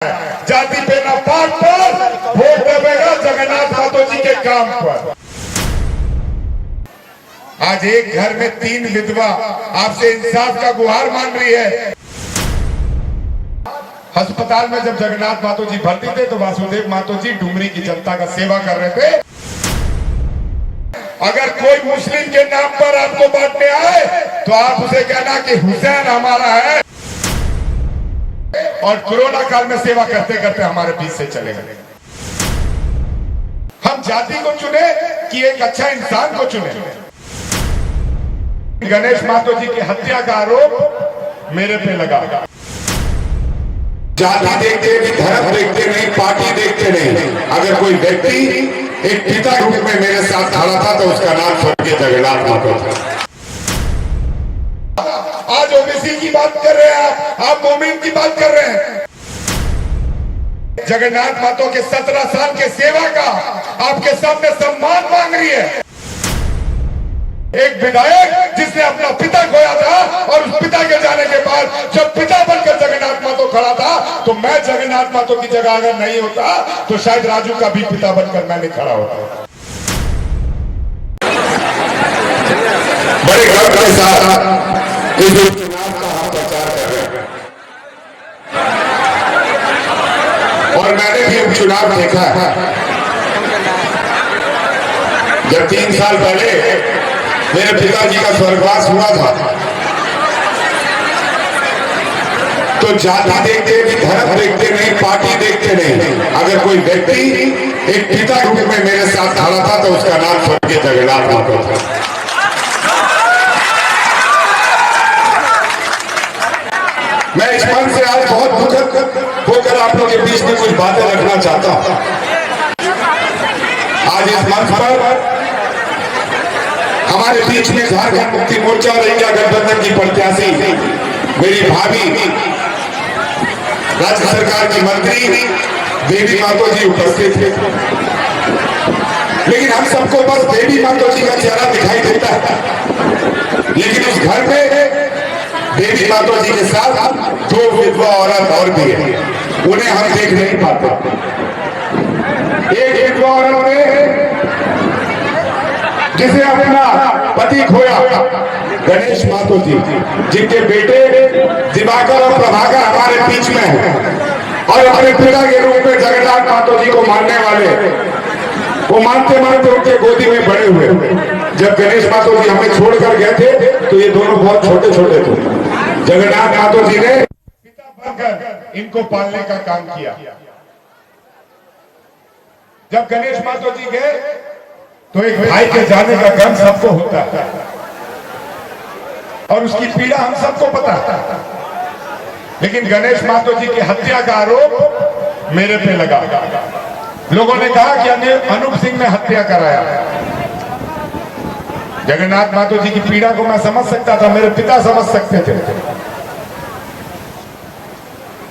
जाति पे ना पाठ पर वोट देगा जगन्नाथ मातो जी के काम पर। आज एक घर में 3 विधवा आपसे इंसाफ का गुहार मान रही है। अस्पताल में जब जगन्नाथ मातो जी भर्ती थे तो वासुदेव मातो जी डुमरी की जनता का सेवा कर रहे थे। अगर कोई मुस्लिम के नाम पर आपको बांटने आए तो आप उसे कहना कि हुसैन हमारा है और कोरोना काल में सेवा करते करते हमारे बीच से चले गए। हम जाति को चुने कि एक अच्छा इंसान को चुने। गणेश मातो जी की हत्या का आरोप मेरे पे लगा। जाति देखते नहीं, धर्म देखते नहीं, पार्टी देखते नहीं। अगर कोई व्यक्ति एक पिता के रूप में मेरे साथ खड़ा था तो उसका नाम स्वर्गीय जगन्नाथ मातो था। आज ओबीसी की बात कर रहे हैं आप मोमिन की बात कर रहे हैं। जगन्नाथ मातो के 17 साल के सेवा का आपके सामने सम्मान मांग रही है। एक विधायक जिसने अपना पिता खोया था और उस पिता के जाने के बाद जब पिता बनकर जगन्नाथ मातो खड़ा था तो मैं जगन्नाथ मातो की जगह अगर नहीं होता तो शायद राजू का भी पिता बनकर मैं नहीं खड़ा होता। बड़े गर्व के साथ इस चुनाव का हम प्रचार कर रहे हैं और मैंने भी उपचुनाव देखा है। जब 3 साल पहले मेरे पिताजी का स्वर्गवास हुआ था तो जाति देखते नहीं, धर्म देखते नहीं, पार्टी देखते नहीं। अगर कोई व्यक्ति एक पिता के रूप में मेरे साथ खड़ा था तो उसका नाम स्वर्गीय जगन्नाथ मातो था। मैं इस मंच से आज बहुत दुखद होकर आप लोगों के बीच में कुछ बातें रखना चाहता हूं। आज इस मंच पर हमारे बीच में झारखंड मुक्ति मोर्चा और इंडिया गठबंधन की प्रत्याशी मेरी भाभी राज्य सरकार की मंत्री देवी मातो जी उपस्थित थे। लेकिन हम सबको बस देवी मातो जी का चेहरा दिखाई देता है। लेकिन उस घर में देवी मातो जी के साथ 2 विधवा औरत और भी है, उन्हें हम देख नहीं पाते। एक विधवा औरत ने जिसे अपना पति खोया, गणेश मातो जी, जिनके बेटे दिवाकर और प्रभाकर हमारे बीच में है और अपने पिता के रूप में जगन्नाथ मातो जी को मानने वाले, वो मानते मानते उनके गोदी में बड़े हुए। जब गणेश मातो जी हमें छोड़कर गए थे तो ये दोनों बहुत छोटे छोटे थे। जगन्नाथ मातो जी ने पिता बनकर इनको पालने का काम किया। जब गणेश मातो जी गए तो एक भाई के जाने का गम सबको होता है और उसकी पीड़ा हम सबको पता है। लेकिन गणेश मातो जी की हत्या का आरोप मेरे पे लगा। लोगों ने कहा कि अनूप सिंह ने हत्या कराया। जगन्नाथ मातो जी की पीड़ा को मैं समझ सकता था, मेरे पिता समझ सकते थे।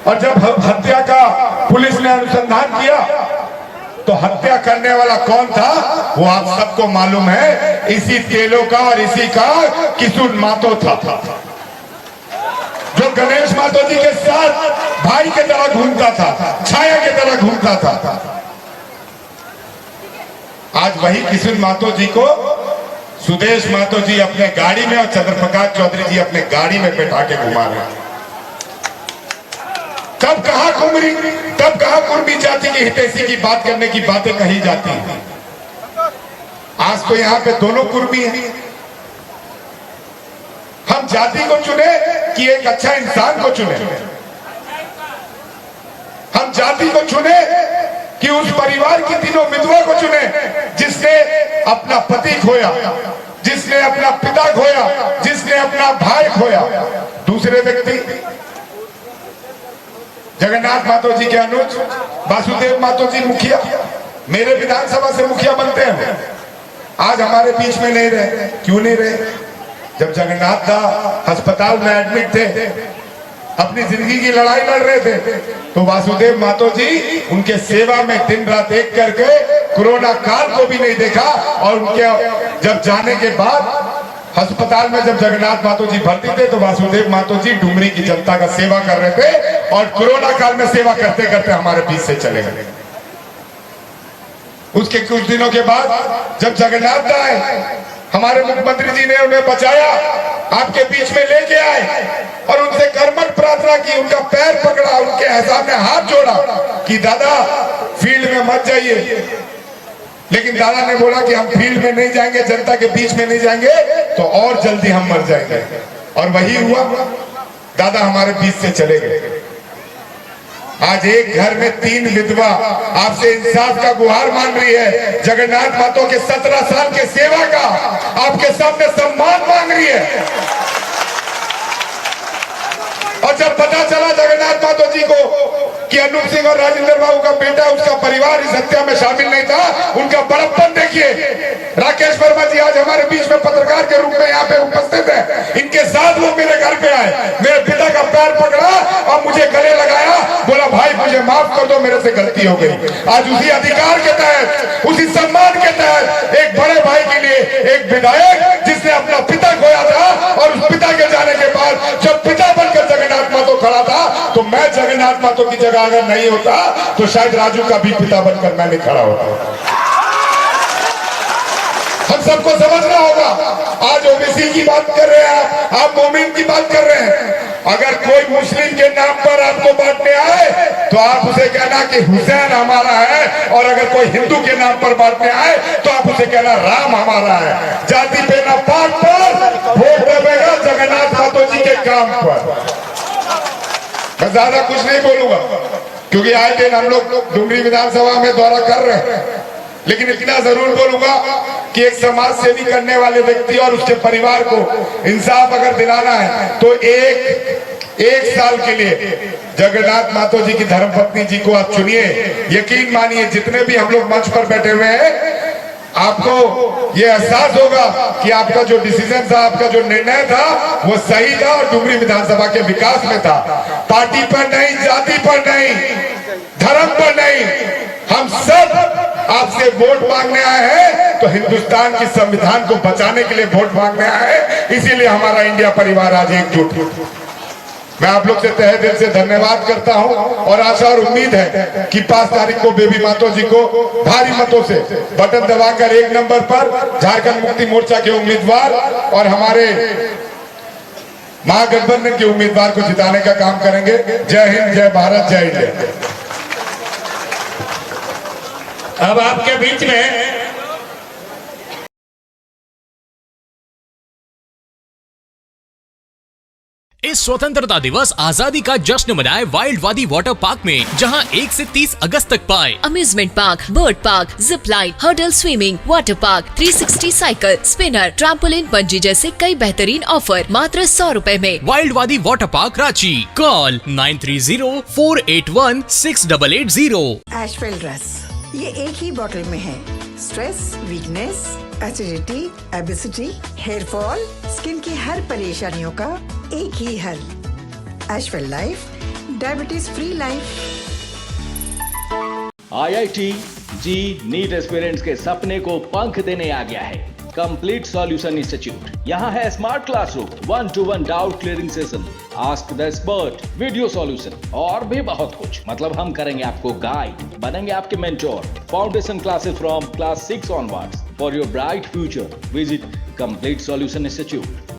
और जब हत्या का पुलिस ने अनुसंधान किया तो हत्या करने वाला कौन था वो आप सबको मालूम है। इसी तेलों का और इसी का किशोर मातो था जो गणेश मातो जी के साथ भाई के तरह घूमता था, छाया के तरह घूमता था। आज वही किशोर मातो जी को सुदेश मातो जी अपने गाड़ी में और चंद्रप्रकाश चौधरी जी अपने गाड़ी में बैठा के घुमा रहे हैं। कब कहा कुमरी, तब कहा कुर्मी जाति की हितैषी की बात करने की बातें कही जाती हैं। आज तो यहाँ पे दोनों कुर्मी हैं। हम जाति को चुने कि एक अच्छा इंसान को चुने। हम जाति को चुने कि उस परिवार की 3 विधवा को चुने जिसने अपना पति खोया, जिसने अपना पिता खोया, जिसने अपना भाई खोया। दूसरे व्यक्ति जगन्नाथ मातो जी के अनुज वासुदेव मातो जी मुखिया, मेरे विधानसभा से मुखिया बनते हैं, आज हमारे बीच में नहीं रहे। क्यों नहीं रहे? जब जगन्नाथ दा अस्पताल में एडमिट थे, अपनी जिंदगी की लड़ाई लड़ रहे थे, तो वासुदेव मातो जी उनके सेवा में दिन रात एक करके कोरोना काल को भी नहीं देखा। और उनके जब जाने के बाद अस्पताल में जब जगन्नाथ मातो जी भर्ती थे तो वासुदेव मातो जी डुमरी की जनता का सेवा कर रहे थे और कोरोना काल में सेवा करते करते हमारे बीच से चले गए। उसके कुछ दिनों के बाद जब जगन्नाथ आए, हमारे मुख्यमंत्री जी ने उन्हें बचाया, आपके बीच में लेके आए और उनसे कर्मठ प्रार्थना की, उनका पैर पकड़ा, उनके सामने हाथ जोड़ा कि दादा फील्ड में मत जाइए। लेकिन दादा ने बोला कि हम फील्ड में नहीं जाएंगे, जनता के बीच में नहीं जाएंगे तो और जल्दी हम मर जाएंगे। और वही हुआ, दादा हमारे बीच से चले गए। आज एक घर में 3 विधवा आपसे इंसाफ का गुहार मान रही है। जगन्नाथ माता के 17 साल के सेवा का आपके सामने सम्मान मांग रही है। और जब पता चला जगन्नाथ माता जी को कि अनूप सिंह और राजेंद्र बाबू का बेटा, उसका परिवार इस हत्या में शामिल नहीं था, उनका बड़प्पन देखिए। राकेश वर्मा जी आज हमारे बीच में पत्रकार के रूप में यहाँ पे उपस्थित है। इनके साथ वो मेरे घर पे आए, मेरे पिता का पैर पकड़ा और मुझे गले लगाया, बोला भाई मुझे माफ कर दो, मेरे से गलती हो गई। आज उसी अधिकार के तहत, उसी सम्मान के तहत एक बड़े भाई के लिए एक विधायक जिसने अपना पिता खोया था और उस पिता के जाने के बाद जब पिता बनकर जगन्नाथ मातो खड़ा था, तो मैं जगन्नाथ मातो की जगह अगर नहीं होता तो शायद राजू का भी पिता बनकर मैं नहीं खड़ा होता। हम सबको समझना होगा। आज ओबीसी की बात कर रहे हैं आप मोमिन की बात कर रहे हैं। अगर कोई मुस्लिम के नाम पर आपको बांटने आए तो आप उसे कहना कि हुसैन हमारा है, और अगर कोई हिंदू के नाम पर बांटने आए तो आप उसे कहना राम हमारा है। जाति पे ना पात पर वोट देगा जगन्नाथ मातो जी के काम पर। मैं ज्यादा कुछ नहीं बोलूंगा क्योंकि आए दिन हम लोग डुमरी विधानसभा में दौरा कर रहे हैं, लेकिन इतना जरूर बोलूंगा कि एक समाज सेवी करने वाले व्यक्ति और उसके परिवार को इंसाफ अगर दिलाना है तो एक साल के लिए जगन्नाथ मातो जी की धर्मपत्नी जी को आप चुनिए। यकीन मानिए जितने भी हम लोग मंच पर बैठे हुए हैं, आपको ये एहसास होगा कि आपका जो डिसीजन था, आपका जो निर्णय था वो सही था और डुमरी विधानसभा के विकास में था। पार्टी पर नहीं, जाति पर नहीं, धर्म पर नहीं, हम सब आपसे वोट मांगने आए हैं। तो हिंदुस्तान की संविधान को बचाने के लिए वोट मांगने आए हैं, इसीलिए हमारा इंडिया परिवार आज एकजुट। मैं आप लोग से तहे दिल से धन्यवाद करता हूं और आशा और उम्मीद है कि 5 तारीख को बेबी मातो जी को भारी मतों से बटन दबाकर 1 नंबर पर झारखंड मुक्ति मोर्चा के उम्मीदवार और हमारे महागठबंधन के उम्मीदवार को जिताने का काम करेंगे। जय हिंद, जय भारत, जय इंडिया। अब आपके बीच में इस स्वतंत्रता दिवस आजादी का जश्न मनाए वाइल्ड वादी वाटर पार्क में, जहां 1 से 30 अगस्त तक पाए amusement park, bird park, zip line, hurdle swimming, water park, 360 cycle, spinner, trampoline, bungee जैसे कई बेहतरीन ऑफर मात्र 100 रुपए में। Wild Wadi water park Ranchi. Call 9304816880। एशवेल ड्रेस ये एक ही बॉटल में है। Stress, weakness, acidity, obesity, hair fall, skin की हर परेशानियों का एक ही हल। एशवेल life, diabetes free life. IIT JEE NEET aspirants के सपने को पंख देने आ गया है कंप्लीट सॉल्यूशन इंस्टीट्यूट। यहाँ है smart classroom, 1-to-1 doubt clearing session, ask the expert, video solution और भी बहुत कुछ। मतलब हम करेंगे आपको गाइड, बनेंगे आपके mentor. Foundation classes from class 6 onwards for your bright future. Visit complete solution institute.